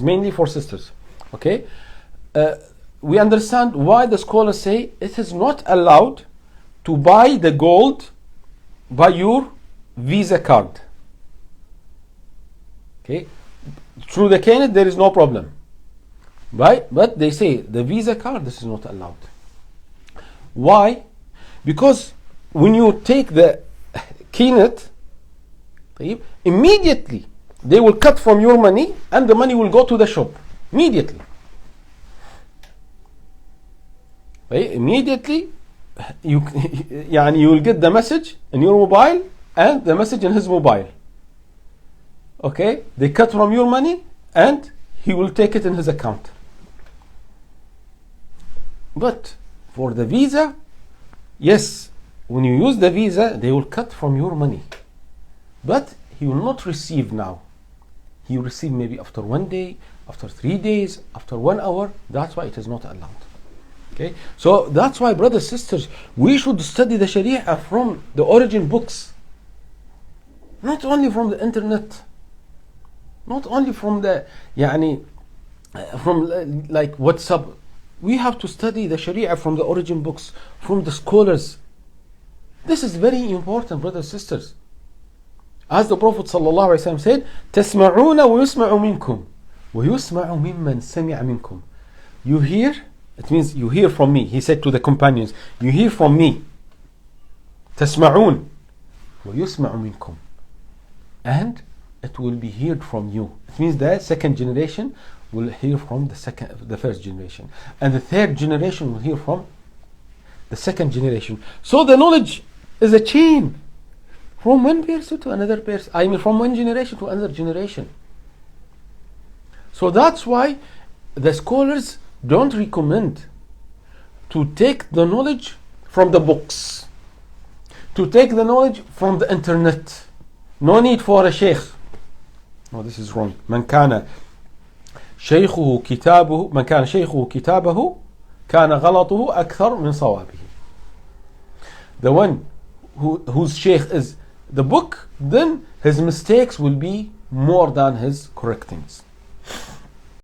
mainly for sisters. Okay, we understand why the scholars say it is not allowed to buy the gold by your Visa card. Okay, through the Kenneth there is no problem, right? But they say the Visa card, this is not allowed. Why? Because when you take the Kenneth, immediately they will cut from your money and the money will go to the shop immediately. Right? Immediately you will get the message in your mobile and the message in his mobile. Okay, they cut from your money and he will take it in his account. But for the Visa, yes, when you use the Visa, they will cut from your money. But he will not receive now. He will receive maybe after 1 day, after 3 days, after 1 hour. That's why it is not allowed. Okay, so that's why, brothers, sisters, we should study the Sharia from the origin books. Not only from the internet. Not only from the, from like WhatsApp. We have to study the Sharia from the origin books, from the scholars. This is very important, brothers and sisters. As the Prophet ﷺ said, تَسْمَعُونَ وَيُسْمَعُ مِنْكُمْ وَيُسْمَعُ مِمَّنْ سَمِعَ مِنْكُمْ. You hear, it means you hear from me. He said to the companions, you hear from me. تَسْمَعُونَ وَيُسْمَعُ مِنْكُمْ. And it will be heard from you. It means the second generation will hear from the first generation, and the third generation will hear from the second generation. So the knowledge is a chain from one person to another person. I mean, from one generation to another generation. So that's why the scholars don't recommend to take the knowledge from the books, to take the knowledge from the internet. No need for a sheikh. No, this is wrong. من كان شيخه كتابه كان غلطه أكثر من صوابه. The one whose sheikh is the book, then his mistakes will be more than his correctings.